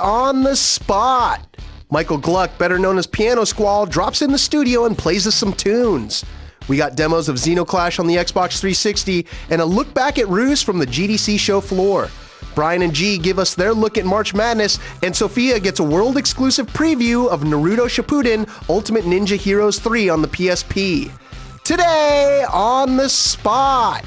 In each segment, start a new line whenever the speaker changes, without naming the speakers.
on the spot. Michael Gluck, better known as Piano Squall, drops in the studio and plays us some tunes. We got demos of Xeno Clash on the Xbox 360 and a look back at Ruse from the GDC show floor. Brian and G give us their look at March Madness, and Sophia gets a world-exclusive preview of Naruto Shippuden Ultimate Ninja Heroes 3 on the PSP. Today on the spot.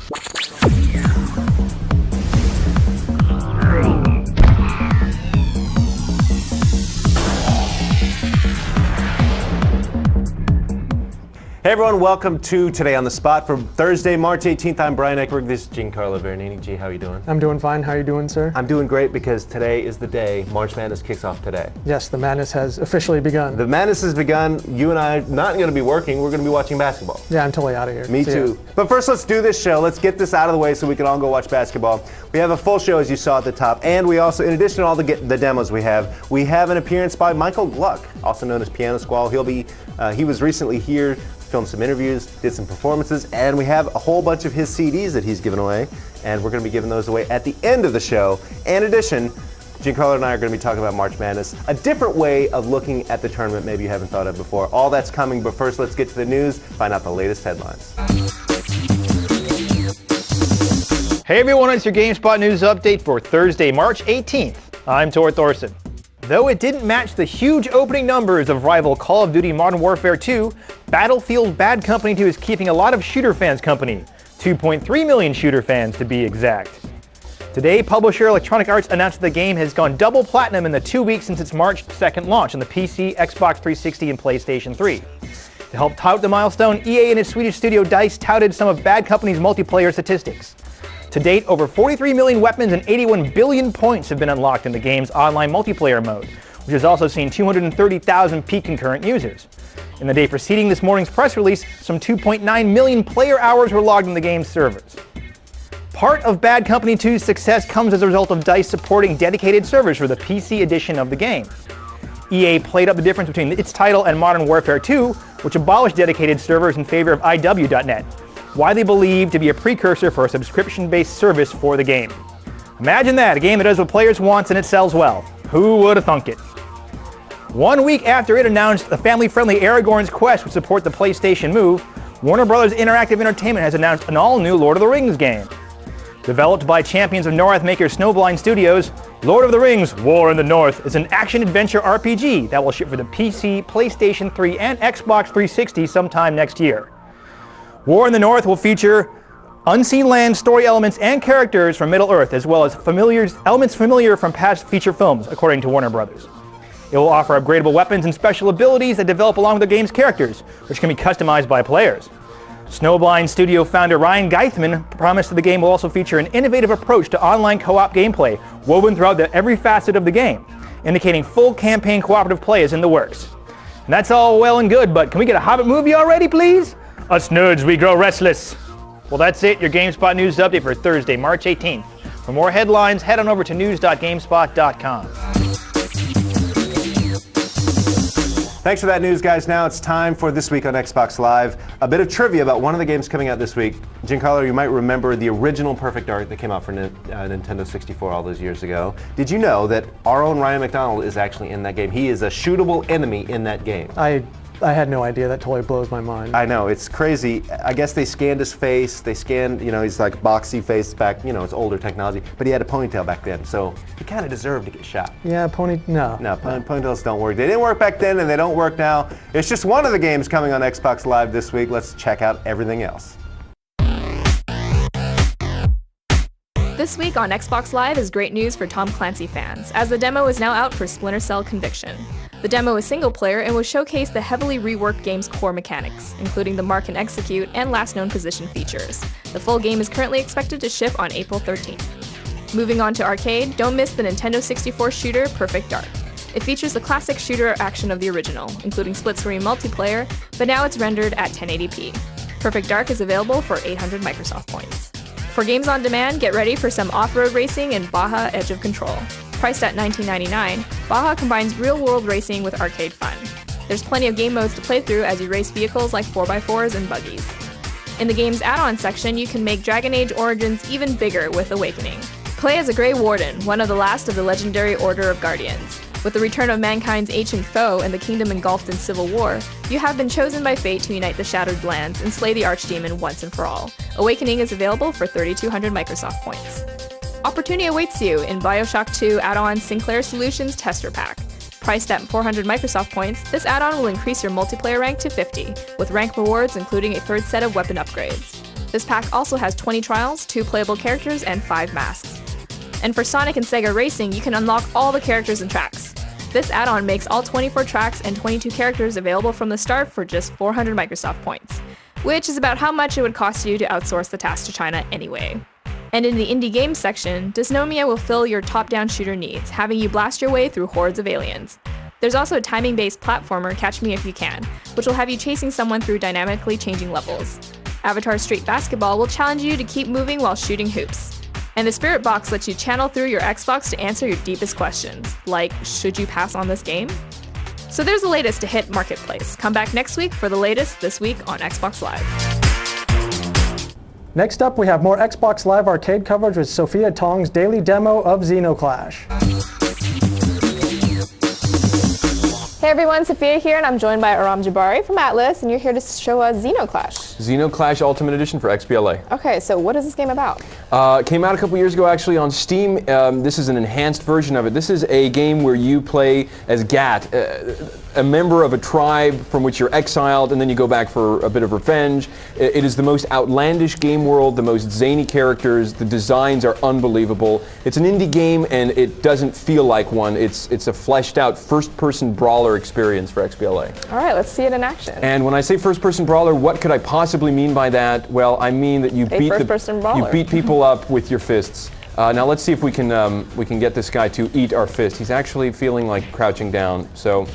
Hey everyone, welcome to Today on the Spot for Thursday, March 18th. I'm Brian Eckberg. This is Giancarlo Veronini. G, how are you doing?
I'm doing fine. How are you doing, sir?
I'm doing great because today is the day March Madness kicks off today.
Yes, the madness has officially begun.
The madness has begun. You and I are not going to be working. We're going to be watching basketball.
Yeah, I'm totally out of here.
Me too. But first, let's do this show. Let's get this out of the way so we can all go watch basketball. We have a full show, as you saw at the top, and we also, in addition to all the demos we have an appearance by Michael Gluck, also known as Piano Squall. He was recently here, filmed some interviews, did some performances, and we have a whole bunch of his CDs that he's given away, and we're going to be giving those away at the end of the show. In addition, Giancarlo and I are going to be talking about March Madness, a different way of looking at the tournament maybe you haven't thought of before. All that's coming, but first let's get to the news, find out the latest headlines.
Hey everyone, it's your GameSpot news update for Thursday, March 18th. I'm Tor Thorson. Though it didn't match the huge opening numbers of rival Call of Duty Modern Warfare 2, Battlefield Bad Company 2 is keeping a lot of shooter fans company. 2.3 million shooter fans to be exact. Today, publisher Electronic Arts announced that the game has gone double platinum in the 2 weeks since its March 2nd launch on the PC, Xbox 360, and PlayStation 3. To help tout the milestone, EA and its Swedish studio DICE touted some of Bad Company's multiplayer statistics. To date, over 43 million weapons and 81 billion points have been unlocked in the game's online multiplayer mode, which has also seen 230,000 peak concurrent users. In the day preceding this morning's press release, some 2.9 million player hours were logged in the game's servers. Part of Bad Company 2's success comes as a result of DICE supporting dedicated servers for the PC edition of the game. EA played up the difference between its title and Modern Warfare 2, which abolished dedicated servers in favor of IW.net. Widely believed to be a precursor for a subscription-based service for the game. Imagine that, a game that does what players want and it sells well. Who would have thunk it? 1 week after it announced the family-friendly Aragorn's Quest would support the PlayStation Move, Warner Bros. Interactive Entertainment has announced an all-new Lord of the Rings game. Developed by Champions of North maker Snowblind Studios, Lord of the Rings: War in the North is an action-adventure RPG that will ship for the PC, PlayStation 3, and Xbox 360 sometime next year. War in the North will feature unseen land, story elements, and characters from Middle-earth, as well as elements familiar from past feature films, according to Warner Bros. It will offer upgradable weapons and special abilities that develop along with the game's characters, which can be customized by players. Snowblind Studio founder Ryan Geithman promised that the game will also feature an innovative approach to online co-op gameplay woven throughout every facet of the game, indicating full campaign cooperative play is in the works. And that's all well and good, but can we get a Hobbit movie already, please? Us nerds, we grow restless. Well, that's it, your GameSpot news update for Thursday, March 18th. For more headlines, head on over to news.gamespot.com.
Thanks for that news, guys. Now it's time for This Week on Xbox Live. A bit of trivia about one of the games coming out this week. Giancarlo, you might remember the original Perfect Dark that came out for Nintendo 64 all those years ago. Did you know that our own Ryan McDonald is actually in that game? He is a shootable enemy in that game.
I had no idea. That totally blows my mind.
I know, it's crazy. I guess they scanned his face. They scanned, he's like boxy face back, it's older technology, but he had a ponytail back then, so he kind of deserved to get shot.
Yeah,
ponytails don't work. They didn't work back then and they don't work now. It's just one of the games coming on Xbox Live this week. Let's check out everything else.
This week on Xbox Live is great news for Tom Clancy fans, as the demo is now out for Splinter Cell Conviction. The demo is single-player and will showcase the heavily reworked game's core mechanics, including the mark and execute and last known position features. The full game is currently expected to ship on April 13th. Moving on to arcade, don't miss the Nintendo 64 shooter Perfect Dark. It features the classic shooter action of the original, including split-screen multiplayer, but now it's rendered at 1080p. Perfect Dark is available for 800 Microsoft points. For games on demand, get ready for some off-road racing in Baja Edge of Control. Priced at $19.99, Baja combines real-world racing with arcade fun. There's plenty of game modes to play through as you race vehicles like 4x4s and buggies. In the game's add-on section, you can make Dragon Age Origins even bigger with Awakening. Play as a Grey Warden, one of the last of the legendary Order of Guardians. With the return of mankind's ancient foe and the kingdom engulfed in civil war, you have been chosen by fate to unite the shattered lands and slay the archdemon once and for all. Awakening is available for 3,200 Microsoft points. Opportunity awaits you in BioShock 2 add-on Sinclair Solutions Tester Pack. Priced at 400 Microsoft points, this add-on will increase your multiplayer rank to 50, with rank rewards including a third set of weapon upgrades. This pack also has 20 trials, 2 playable characters, and 5 masks. And for Sonic and Sega Racing, you can unlock all the characters and tracks. This add-on makes all 24 tracks and 22 characters available from the start for just 400 Microsoft points, which is about how much it would cost you to outsource the task to China anyway. And in the indie games section, Dysnomia will fill your top-down shooter needs, having you blast your way through hordes of aliens. There's also a timing-based platformer, Catch Me If You Can, which will have you chasing someone through dynamically changing levels. Avatar Street Basketball will challenge you to keep moving while shooting hoops. And the Spirit Box lets you channel through your Xbox to answer your deepest questions, like, should you pass on this game? So there's the latest to hit Marketplace. Come back next week for the latest this week on Xbox Live.
Next up, we have more Xbox Live Arcade coverage with Sophia Tong's daily demo of Xeno Clash.
Hey everyone, Sophia here, and I'm joined by Aram Jabari from Atlas, and you're here to show us Xeno Clash.
Xeno Clash Ultimate Edition for XBLA.
Okay, so what is this game about?
It came out a couple years ago actually on Steam. This is an enhanced version of it. This is a game where you play as Gat, a member of a tribe from which you're exiled, and then you go back for a bit of revenge. It is the most outlandish game world, the most zany characters, the designs are unbelievable. It's an indie game and it doesn't feel like one. It's a fleshed out first-person brawler experience for XBLA.
All right, let's see it in action.
And when I say first-person brawler, what could I possibly mean by that? Well, I mean that you beat people up with your fists. Now let's see if we can get this guy to eat our fist. He's actually feeling like crouching down, so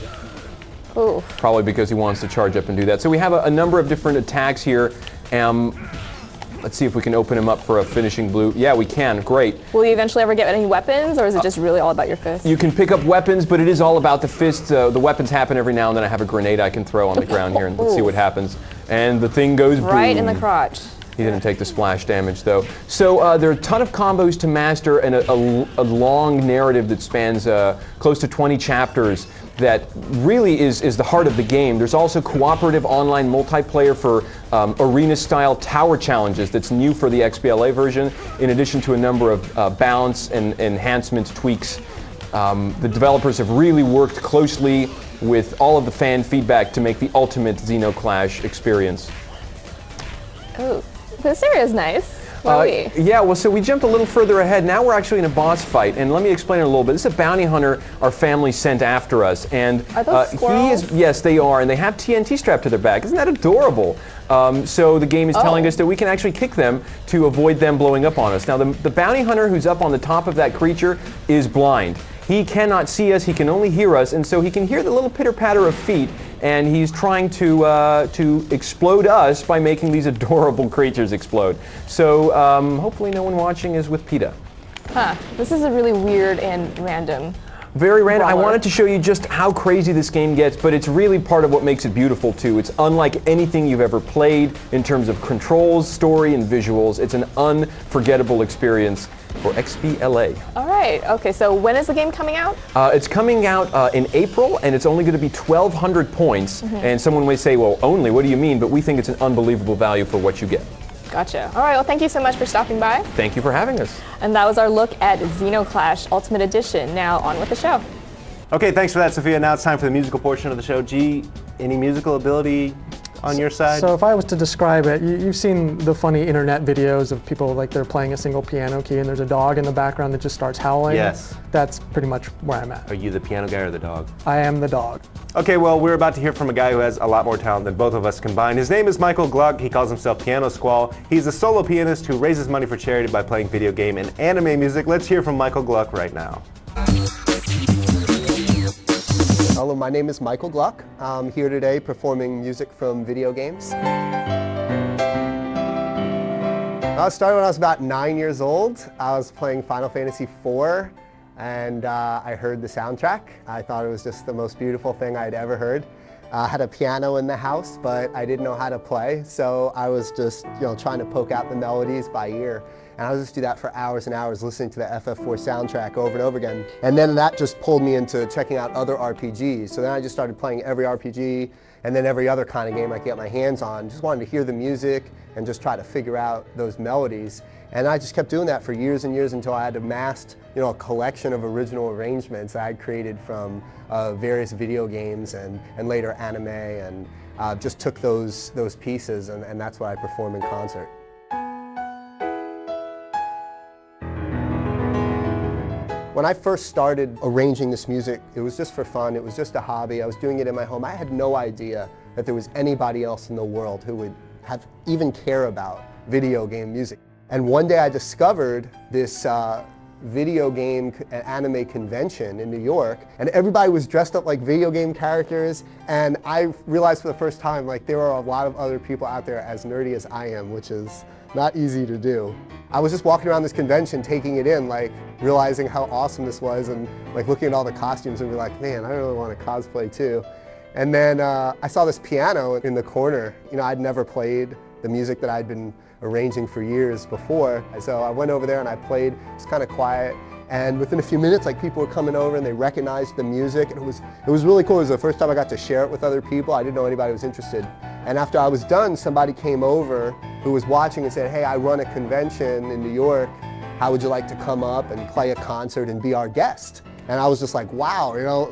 ooh.
Probably because he wants to charge up and do that. So we have a number of different attacks here. Let's see if we can open him up for a finishing blow. Yeah, we can. Great.
Will you eventually ever get any weapons, or is it just really all about your fist?
You can pick up weapons, but it is all about the fist. The weapons happen every now and then. I have a grenade I can throw on the ground here, and let's see what happens. And the thing goes
right
boom.
in the crotch.
He didn't take the splash damage, though. So there are a ton of combos to master and a long narrative that spans close to 20 chapters that really is the heart of the game. There's also cooperative online multiplayer for arena-style tower challenges that's new for the XBLA version, in addition to a number of balance and enhancement tweaks. The developers have really worked closely with all of the fan feedback to make the ultimate Xeno Clash experience.
Ooh. This area is nice. Where are we?
Yeah, well, so we jumped a little further ahead. Now we're actually in a boss fight, and let me explain it a little bit. This is a bounty hunter our family sent after us, and
are those squirrels?
Yes, they are, and they have TNT strapped to their back. Isn't that adorable? So the game is telling us that we can actually kick them to avoid them blowing up on us. Now, the bounty hunter who's up on the top of that creature is blind. He cannot see us, he can only hear us, and so he can hear the little pitter-patter of feet, and he's trying to explode us by making these adorable creatures explode. So hopefully no one watching is with PETA.
Huh, this is a really weird and random.
Very random.
brawler.
I wanted to show you just how crazy this game gets, but it's really part of what makes it beautiful too. It's unlike anything you've ever played in terms of controls, story, and visuals. It's an unforgettable experience for XBLA.
All right, okay, so when is the game coming out?
It's coming out in April, and it's only going to be 1,200 points. And someone may say, well, only, what do you mean? But we think it's an unbelievable value for what you get.
Gotcha. All right, well, thank you so much for stopping by.
Thank you for having us.
And that was our look at Xeno Clash Ultimate Edition. Now on with the show.
Okay, thanks for that, Sophia. Now it's time for the musical portion of the show. G, any musical ability on your side?
So if I was to describe it, you've seen the funny internet videos of people like they're playing a single piano key and there's a dog in the background that just starts howling.
Yes.
That's pretty much where I'm at.
Are you the piano guy or the dog?
I am the dog.
Okay, well, we're about to hear from a guy who has a lot more talent than both of us combined. His name is Michael Gluck. He calls himself Piano Squall. He's a solo pianist who raises money for charity by playing video game and anime music. Let's hear from Michael Gluck right now.
Hello, my name is Michael Gluck. I'm here today performing music from video games. I started when I was about 9 years old. I was playing Final Fantasy IV, and I heard the soundtrack. I thought it was just the most beautiful thing I'd ever heard. I had a piano in the house, but I didn't know how to play, so I was just trying to poke out the melodies by ear. And I would just do that for hours and hours, listening to the FF4 soundtrack over and over again. And then that just pulled me into checking out other RPGs. So then I just started playing every RPG and then every other kind of game I could get my hands on. Just wanted to hear the music and just try to figure out those melodies. And I just kept doing that for years and years until I had amassed, a collection of original arrangements that I had created from various video games and later anime, and just took those pieces, and that's what I perform in concert. When I first started arranging this music, it was just for fun. It was just a hobby. I was doing it in my home. I had no idea that there was anybody else in the world who would even care about video game music. And one day I discovered this video game anime convention in New York, and everybody was dressed up like video game characters, and I realized for the first time, like, there are a lot of other people out there as nerdy as I am, which is not easy to do. I was just walking around this convention taking it in, like realizing how awesome this was, and like looking at all the costumes and be like, man, I really want to cosplay too. And then I saw this piano in the corner. I'd never played the music that I'd been arranging for years before. So I went over there and I played. It was kind of quiet. And within a few minutes, like, people were coming over and they recognized the music. And it was really cool. It was the first time I got to share it with other people. I didn't know anybody was interested. And after I was done, somebody came over who was watching and said, hey, I run a convention in New York. How would you like to come up and play a concert and be our guest? And I was just like, wow,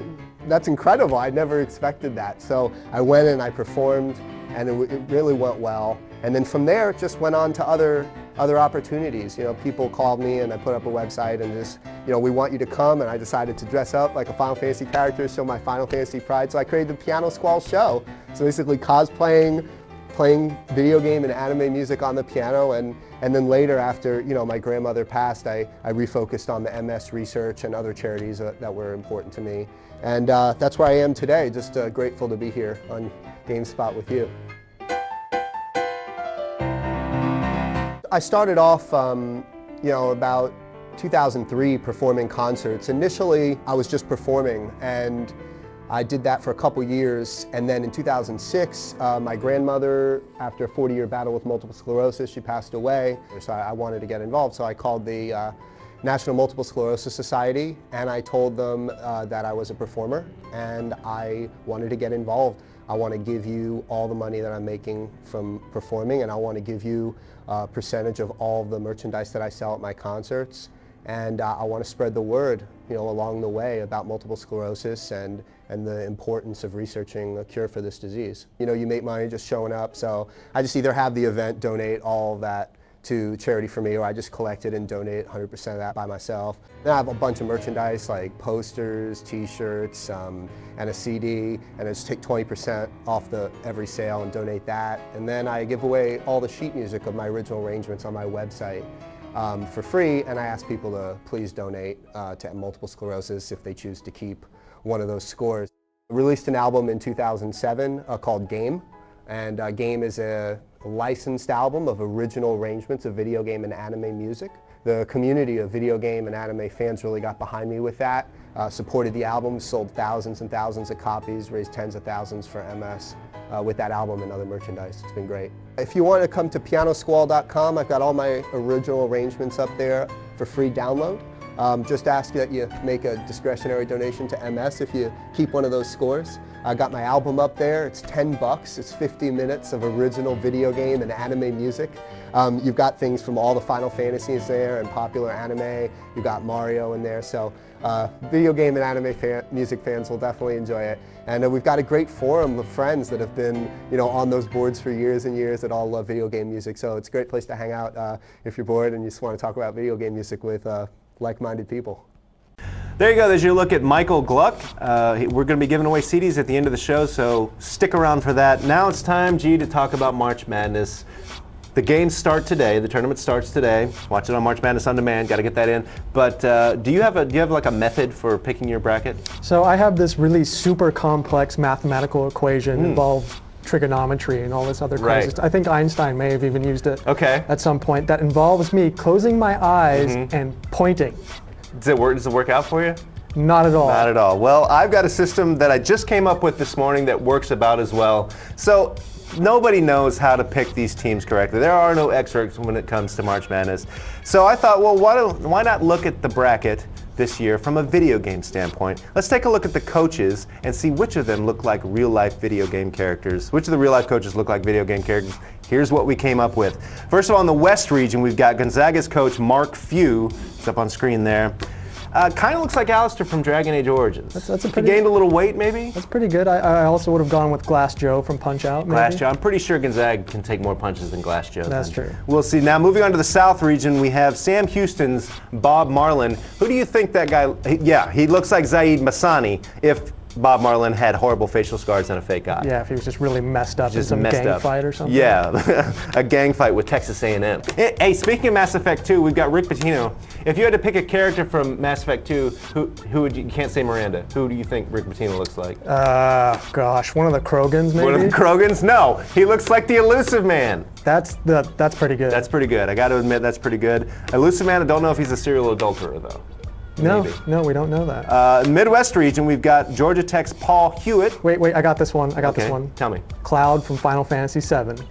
that's incredible. I never expected that. So I went and I performed, and it really went well. And then from there, it just went on to other opportunities. People called me and I put up a website and just, we want you to come, and I decided to dress up like a Final Fantasy character, show my Final Fantasy pride. So I created the Piano Squall show. So basically cosplaying, playing video game and anime music on the piano, and then later, after my grandmother passed, I refocused on the MS research and other charities that were important to me. And that's where I am today, just grateful to be here on GameSpot with you. I started off, about 2003 performing concerts. Initially, I was just performing, and I did that for a couple years. And then in 2006, my grandmother, after a 40-year battle with multiple sclerosis, she passed away. So I wanted to get involved. So I called the National Multiple Sclerosis Society, and I told them that I was a performer and I wanted to get involved. I want to give you all the money that I'm making from performing, and I want to give you a percentage of all of the merchandise that I sell at my concerts. And I want to spread the word, along the way about multiple sclerosis and the importance of researching a cure for this disease. You make money just showing up, so I just either have the event donate all of that to charity for me, or I just collect it and donate 100% of that by myself. Then I have a bunch of merchandise like posters, t-shirts, and a CD, and I just take 20% off every sale and donate that. And then I give away all the sheet music of my original arrangements on my website for free, and I ask people to please donate to multiple sclerosis if they choose to keep one of those scores. I released an album in 2007 called Game, and Game is a licensed album of original arrangements of video game and anime music. The community of video game and anime fans really got behind me with that, supported the album, sold thousands and thousands of copies, raised tens of thousands for MS with that album and other merchandise. It's been great. If you want to come to pianosquall.com, I've got all my original arrangements up there for free download. Just ask that you make a discretionary donation to MS if you keep one of those scores. I got my album up there. It's $10. It's 50 minutes of original video game and anime music. You've got things from all the Final Fantasies there and popular anime. You've got Mario in there. So video game and anime music fans will definitely enjoy it. And we've got a great forum of friends that have been on those boards for years and years that all love video game music. So it's a great place to hang out if you're bored and you just want to talk about video game music with like-minded people.
There you go. There's your look at Michael Gluck. We're going to be giving away CDs at the end of the show, so stick around for that. Now it's time, G, to talk about March Madness. The games start today. The tournament starts today. Watch it on March Madness On Demand. Got to get that in. But do you have like a method for picking your bracket?
So I have this really super complex mathematical equation involved trigonometry and all this other crazy stuff. I think Einstein may have even used it at some point. That involves me closing my eyes and pointing.
Does it work out for you?
Not at all.
Not at all. Well, I've got a system that I just came up with this morning that works about as well. So nobody knows how to pick these teams correctly. There are no experts when it comes to March Madness. So I thought, well, why not look at the bracket this year from a video game standpoint? Let's take a look at the coaches and see which of them look like real-life video game characters. Which of the real-life coaches look like video game characters? Here's what we came up with. First of all, in the West region, we've got Gonzaga's coach, Mark Few. It's up on screen there. Kind of looks like Alistair from Dragon Age Origins.
That's a
he
pretty,
gained a little weight, maybe?
That's pretty good. I also would have gone with Glass Joe from Punch-Out, maybe.
Glass Joe. I'm pretty sure Gonzaga can take more punches than Glass Joe.
That's true.
We'll see. Now, moving on to the South region, we have Sam Houston's Bob Marlin. Who do you think that guy... Yeah, he looks like Zaid Masani if Bob Marlin had horrible facial scars and a fake eye.
Yeah, if he was just really messed up in some gang fight or something.
Yeah, a gang fight with Texas A&M. Hey, speaking of Mass Effect 2, we've got Rick Pitino. If you had to pick a character from Mass Effect 2, who would you can't say Miranda. Who do you think Rick Pitino looks like?
Gosh, one of the Krogans maybe?
One of the Krogans? No, he looks like the Elusive Man.
That's pretty good.
That's pretty good. I got to admit, that's pretty good. Elusive Man, I don't know if he's a serial adulterer, though.
No, no, we don't know that.
Midwest region, we've got Georgia Tech's Paul Hewitt.
Wait, I got this one. This one.
Tell me.
Cloud from Final Fantasy VII.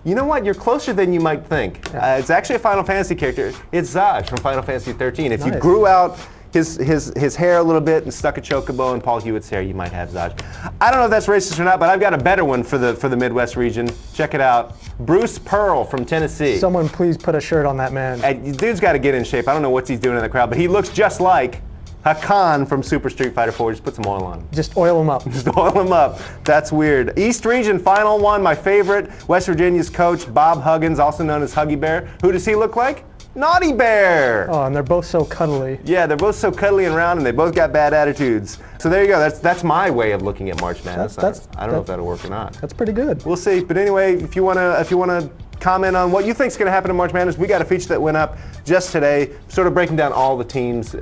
You know what? You're closer than you might think.
Yeah.
It's actually a Final Fantasy character. It's Zaj from Final Fantasy 13. If
Nice.
you grew out his hair a little bit and stuck a chocobo in Paul Hewitt's hair, you might have Zaj. I don't know if that's racist or not, but I've got a better one for the Midwest region. Check it out. Bruce Pearl from Tennessee.
Someone please put a shirt on that man.
Dude's got to get in shape. I don't know what he's doing in the crowd, but he looks just like Hakan from Super Street Fighter 4. Just put some oil on him.
Just oil him up.
Just oil him up. That's weird. East region, final one, my favorite. West Virginia's coach, Bob Huggins, also known as Huggy Bear. Who does he look like? Naughty Bear.
Oh, and they're both so cuddly.
Yeah, they're both so cuddly and round, and they both got bad attitudes. So there you go. That's my way of looking at March Madness. I don't know if that'll work or not.
That's pretty good.
We'll see. But anyway, if you wanna comment on what you think is going to happen in March Madness, we got a feature that went up just today, sort of breaking down all the teams.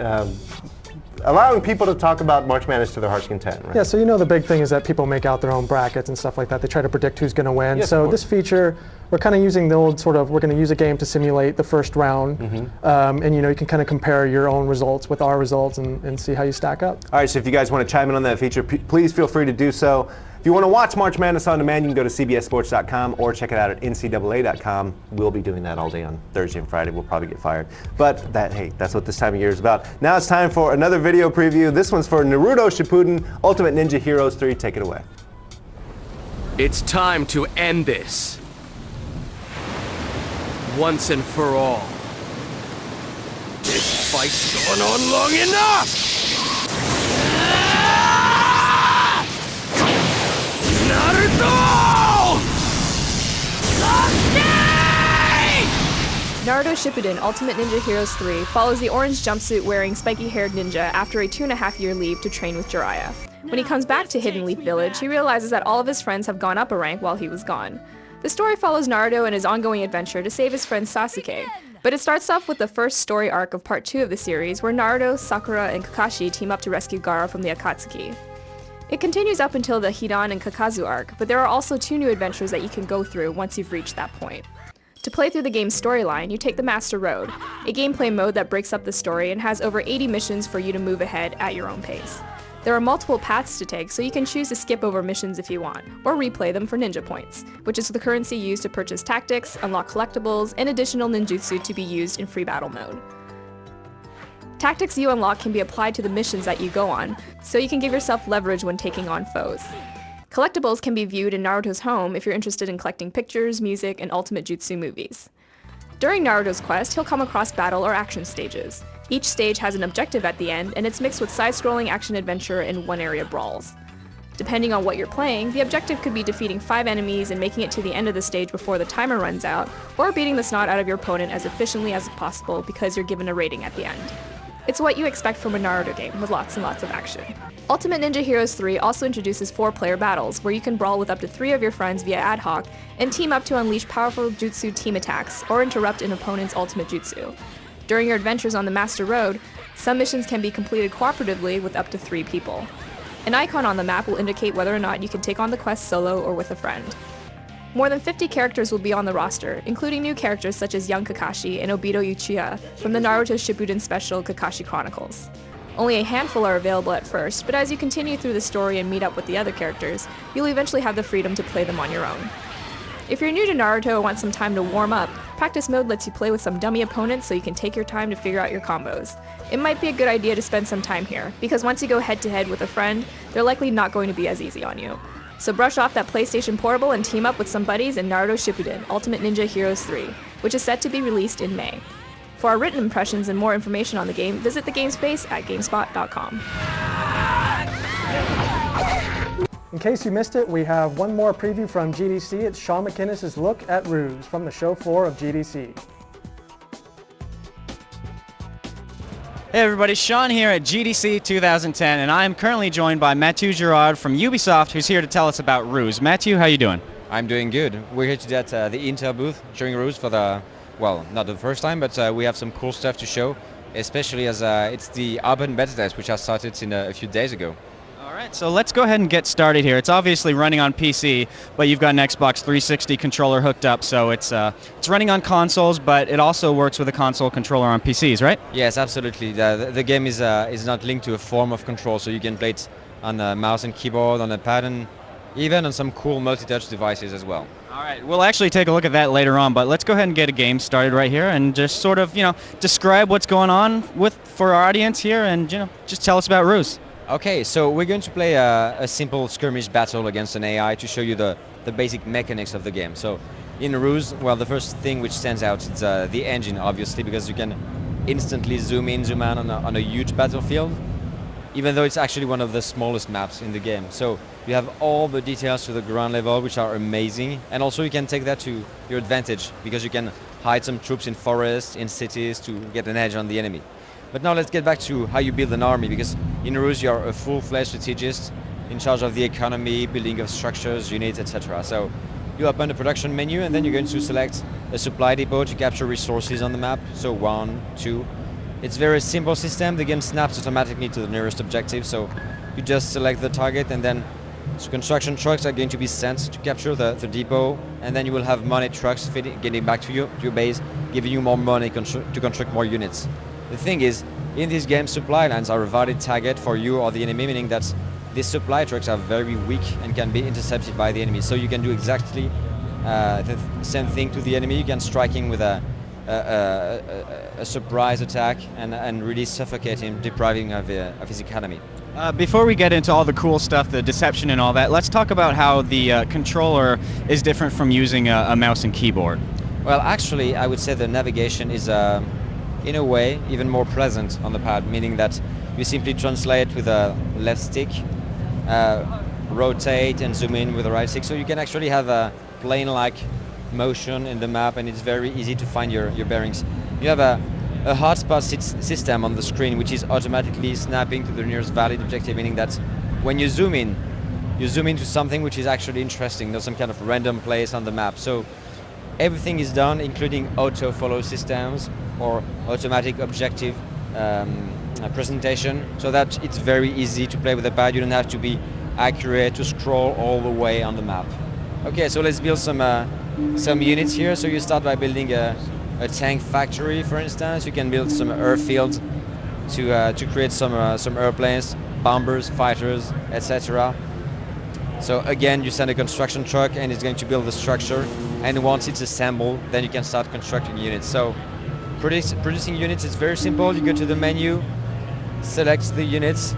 Allowing people to talk about March Madness to their heart's content, right?
Yeah, so the big thing is that people make out their own brackets and stuff like that. They try to predict who's going to win.
Yes,
so this feature, we're kind of using the old we're going to use a game to simulate the first round. Mm-hmm. And you can kind of compare your own results with our results and see how you stack up.
All right, so if you guys want to chime in on that feature, please feel free to do so. If you want to watch March Madness on demand, you can go to cbssports.com or check it out at ncaa.com. We'll be doing that all day on Thursday and Friday. We'll probably get fired. But that's what this time of year is about. Now it's time for another video preview. This one's for Naruto Shippuden Ultimate Ninja Heroes 3. Take it away.
It's time to end this. Once and for all. This fight's gone on long enough! Naruto!
Naruto Shippuden Ultimate Ninja Heroes 3 follows the orange jumpsuit wearing spiky-haired ninja after a 2.5-year leave to train with Jiraiya. When he comes back to Hidden Leaf Village, he realizes that all of his friends have gone up a rank while he was gone. The story follows Naruto and his ongoing adventure to save his friend Sasuke, but it starts off with the first story arc of Part 2 of the series, where Naruto, Sakura, and Kakashi team up to rescue Gaara from the Akatsuki. It continues up until the Hidan and Kakazu arc, but there are also 2 new adventures that you can go through once you've reached that point. To play through the game's storyline, you take the Master Road, a gameplay mode that breaks up the story and has over 80 missions for you to move ahead at your own pace. There are multiple paths to take, so you can choose to skip over missions if you want, or replay them for ninja points, which is the currency used to purchase tactics, unlock collectibles, and additional ninjutsu to be used in free battle mode. Tactics you unlock can be applied to the missions that you go on, so you can give yourself leverage when taking on foes. Collectibles can be viewed in Naruto's home if you're interested in collecting pictures, music, and Ultimate Jutsu movies. During Naruto's quest, he'll come across battle or action stages. Each stage has an objective at the end, and it's mixed with side-scrolling action-adventure and one-area brawls. Depending on what you're playing, the objective could be defeating 5 enemies and making it to the end of the stage before the timer runs out, or beating the snot out of your opponent as efficiently as possible because you're given a rating at the end. It's what you expect from a Naruto game, with lots and lots of action. Ultimate Ninja Heroes 3 also introduces 4-player battles, where you can brawl with up to 3 of your friends via ad hoc, and team up to unleash powerful jutsu team attacks, or interrupt an opponent's ultimate jutsu. During your adventures on the Master Road, some missions can be completed cooperatively with up to 3 people. An icon on the map will indicate whether or not you can take on the quest solo or with a friend. More than 50 characters will be on the roster, including new characters such as young Kakashi and Obito Uchiha from the Naruto Shippuden special Kakashi Chronicles. Only a handful are available at first, but as you continue through the story and meet up with the other characters, you'll eventually have the freedom to play them on your own. If you're new to Naruto and want some time to warm up, practice mode lets you play with some dummy opponents so you can take your time to figure out your combos. It might be a good idea to spend some time here, because once you go head to head with a friend, they're likely not going to be as easy on you. So brush off that PlayStation Portable and team up with some buddies in Naruto Shippuden Ultimate Ninja Heroes 3, which is set to be released in May. For our written impressions and more information on the game, visit the game space at GameSpot.com.
In case you missed it, we have one more preview from GDC. It's Sean McInnes' look at Ruse from the show floor of GDC.
Hey everybody, Sean here at GDC 2010, and I am currently joined by Mathieu Girard from Ubisoft, who's here to tell us about Ruse. Mathieu, how you doing?
I'm doing good. We're here today at the Intel booth showing Ruse for the, well, not the first time, but we have some cool stuff to show, especially as it's the open beta test, which has started in a few days ago.
All right, so let's go ahead and get started here. It's obviously running on PC, but you've got an Xbox 360 controller hooked up, so it's running on consoles, but it also works with a console controller on PCs, right?
Yes, absolutely. The game is not linked to a form of control, so you can play it on a mouse and keyboard, on a pad, and even on some cool multi-touch devices as well.
All right, we'll actually take a look at that later on, but let's go ahead and get a game started right here and just sort of, describe what's going on for our audience here and, just tell us about Ruse.
Okay, so we're going to play a simple skirmish battle against an AI to show you the basic mechanics of the game. So in Ruse, well, the first thing which stands out is the engine, obviously, because you can instantly zoom in, zoom out on a huge battlefield, even though it's actually one of the smallest maps in the game. So you have all the details to the ground level, which are amazing, and also you can take that to your advantage, because you can hide some troops in forests, in cities, to get an edge on the enemy. But now let's get back to how you build an army, because in Ruse you are a full-fledged strategist in charge of the economy, building of structures, units, etc. So you open the production menu and then you're going to select a supply depot to capture resources on the map. So 1, 2. It's a very simple system. The game snaps automatically to the nearest objective. So you just select the target and then construction trucks are going to be sent to capture the depot, and then you will have money trucks getting back to your base, giving you more money to construct more units. The thing is, in this game, supply lines are a valid target for you or the enemy, meaning that these supply trucks are very weak and can be intercepted by the enemy. So you can do exactly the same thing to the enemy. You can strike him with a surprise attack and really suffocate him, depriving of his economy.
Before we get into all the cool stuff, the deception and all that, let's talk about how the controller is different from using a mouse and keyboard.
Well, actually, I would say the navigation is in a way even more pleasant on the pad, meaning that you simply translate with a left stick, rotate and zoom in with the right stick, so you can actually have a plane-like motion in the map, and it's very easy to find your bearings. You have a hotspot system on the screen, which is automatically snapping to the nearest valid objective, meaning that when you zoom into something which is actually interesting. There's some kind of random place on the map. So everything is done, including auto-follow systems or automatic objective presentation, so that it's very easy to play with the pad. You don't have to be accurate to scroll all the way on the map. Okay, so let's build some units here. So you start by building a tank factory, for instance. You can build some airfields to create some airplanes, bombers, fighters, etc. So again, you send a construction truck and it's going to build the structure, and once it's assembled, then you can start constructing units. So producing units is very simple. You go to the menu, select the units,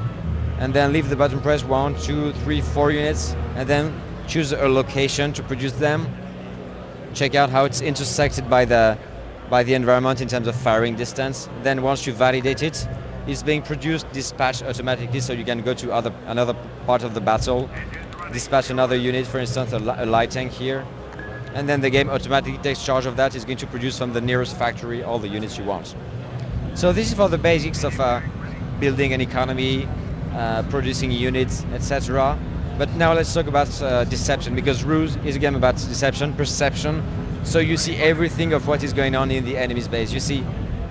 and then leave the button pressed 1, 2, 3, 4 units, and then choose a location to produce them. Check out how it's intersected by the environment in terms of firing distance. Then once you validate it, it's being produced, dispatched automatically, so you can go to another part of the battle, dispatch another unit, for instance, a light tank here, and then the game automatically takes charge of that. It's going to produce from the nearest factory all the units you want. So this is for the basics of building an economy, producing units, etc. But now let's talk about deception, because Ruse is a game about deception, perception. So you see everything of what is going on in the enemy's base. You see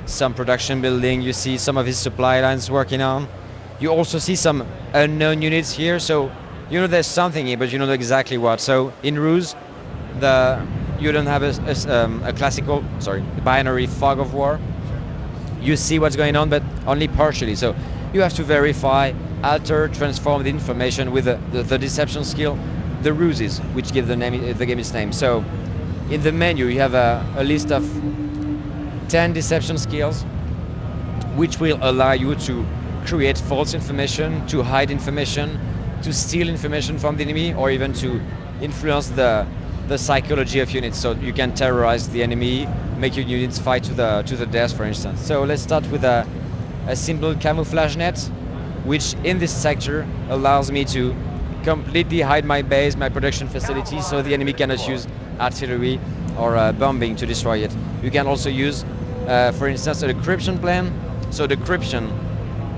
some production building, you see some of his supply lines working on. You also see some unknown units here, so you know there's something here, but you don't know exactly what. So in Ruse, you don't have a classical, binary fog of war. You see what's going on, but only partially. So you have to verify, alter, transform the information with the deception skill, the ruses, which give the game its name. So in the menu, you have a list of 10 deception skills, which will allow you to create false information, to hide information, to steal information from the enemy, or even to influence the psychology of units. So you can terrorize the enemy, make your units fight to the death, for instance. So let's start with a simple camouflage net, which in this sector allows me to completely hide my base, my production facility, so the enemy cannot use artillery or bombing to destroy it. You can also use, for instance, a decryption plan. So decryption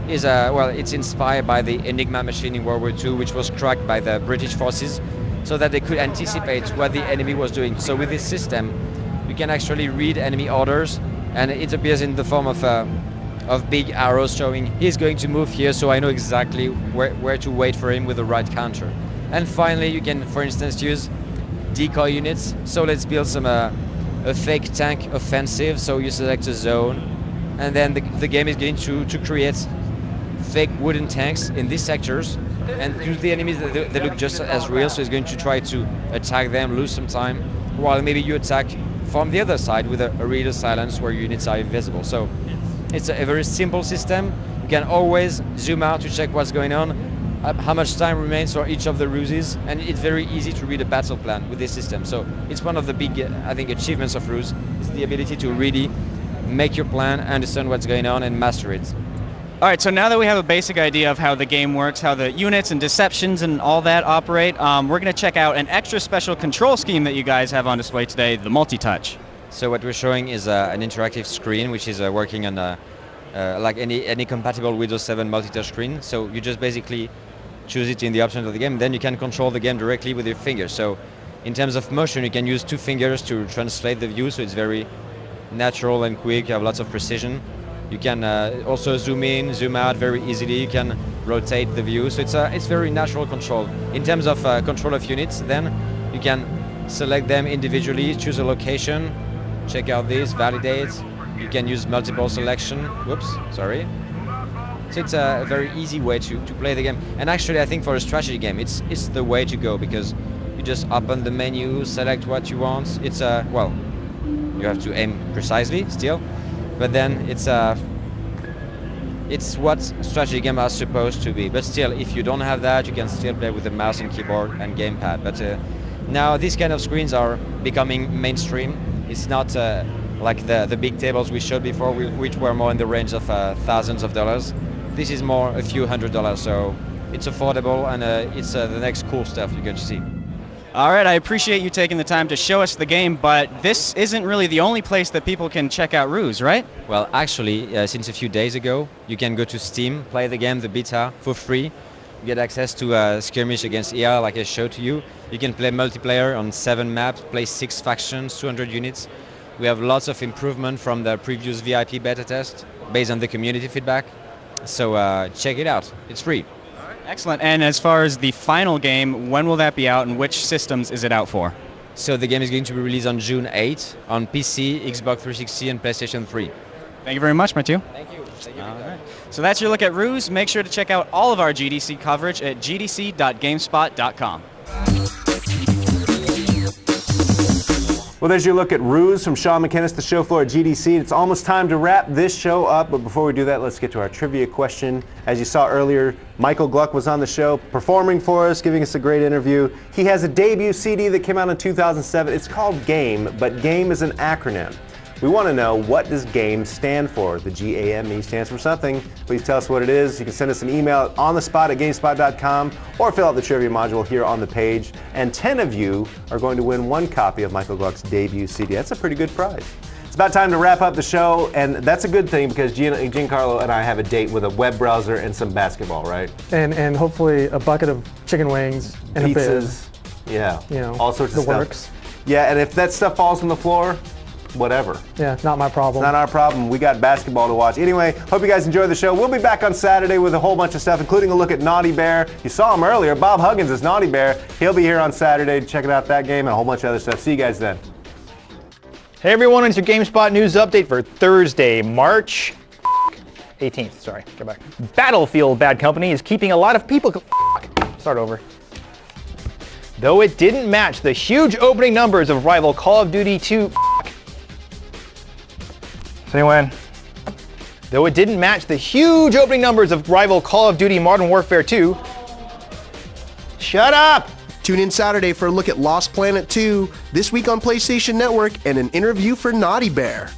is it's inspired by the Enigma machine in World War II, which was cracked by the British forces, so that they could anticipate what the enemy was doing. So with this system, you can actually read enemy orders, and it appears in the form of big arrows showing he's going to move here, so I know exactly where to wait for him with the right counter. And finally, you can, for instance, use decoy units. So let's build some a fake tank offensive. So you select a zone, and then the game is going to create fake wooden tanks in these sectors, and to the enemies they look just as real, so it's going to try to attack them, lose some time, while maybe you attack from the other side with a radio silence where units are invisible. So it's a very simple system. You can always zoom out to check what's going on, how much time remains for each of the ruses, and it's very easy to read a battle plan with this system. So it's one of the big, I think, achievements of Ruse, is the ability to really make your plan, understand what's going on, and master it.
All right, so now that we have a basic idea of how the game works, how the units and deceptions and all that operate, we're going to check out an extra special control scheme that you guys have on display today, the multi-touch.
So what we're showing is an interactive screen, which is working on like any compatible Windows 7 multi-touch screen. So you just basically choose it in the options of the game, then you can control the game directly with your fingers. So in terms of motion, you can use 2 fingers to translate the view, so it's very natural and quick. You have lots of precision. You can also zoom in, zoom out very easily. You can rotate the view, so it's very natural control. In terms of control of units, then you can select them individually, choose a location, check out this, validate. You can use multiple selection. Whoops, sorry. So it's a very easy way to play the game. And actually, I think for a strategy game, it's the way to go, because you just open the menu, select what you want. It's well, you have to aim precisely still. But then it's what strategy games are supposed to be. But still, if you don't have that, you can still play with the mouse and keyboard and gamepad. But now these kind of screens are becoming mainstream. It's not like the big tables we showed before, which were more in the range of thousands of dollars. This is more a few $100s, so it's affordable, and it's the next cool stuff you're going to see.
All right, I appreciate you taking the time to show us the game, but this isn't really the only place that people can check out Ruse, right?
Well, actually, since a few days ago, you can go to Steam, play the game, the beta, for free. You get access to a skirmish against EA, like I showed to you. You can play multiplayer on 7 maps, play 6 factions, 200 units. We have lots of improvement from the previous VIP beta test, based on the community feedback. So check it out, it's free.
Excellent. And as far as the final game, when will that be out and which systems is it out for?
So the game is going to be released on June 8th on PC, Xbox 360 and PlayStation 3.
Thank you very much, Mathieu.
Thank you.
All right. So that's your look at Ruse. Make sure to check out all of our GDC coverage at gdc.gamespot.com.
Well, there's your look at Ruse from Sean McInnes, the show floor at GDC. It's almost time to wrap this show up, but before we do that, let's get to our trivia question. As you saw earlier, Michael Gluck was on the show performing for us, giving us a great interview. He has a debut CD that came out in 2007. It's called Game, but Game is an acronym. We want to know, what does GAME stand for? The G-A-M-E stands for something. Please tell us what it is. You can send us an email on the spot at GameSpot.com or fill out the trivia module here on the page. And 10 of you are going to win 1 copy of Michael Gluck's debut CD. That's a pretty good prize. It's about time to wrap up the show, and that's a good thing because Giancarlo and I have a date with a web browser and some basketball, right?
And hopefully a bucket of chicken wings and
pizzas.
A bib.
Yeah,
you know,
all sorts of stuff.
Works.
Yeah, and if that stuff falls on the floor, whatever.
Yeah, not my problem.
It's not our problem. We got basketball to watch. Anyway, hope you guys enjoyed the show. We'll be back on Saturday with a whole bunch of stuff, including a look at Naughty Bear. You saw him earlier. Bob Huggins is Naughty Bear. He'll be here on Saturday checking out that game and a whole bunch of other stuff. See you guys then.
Hey everyone, it's your GameSpot news update for Thursday, March 18th, sorry, go back. Battlefield Bad Company is keeping a lot of people. Start over. Though it didn't match the huge opening numbers of rival Call of Duty 2. Anyone? Though it didn't match the huge opening numbers of rival Call of Duty Modern Warfare 2. Shut up!
Tune in Saturday for a look at Lost Planet 2, this week on PlayStation Network, and an interview for Naughty Bear.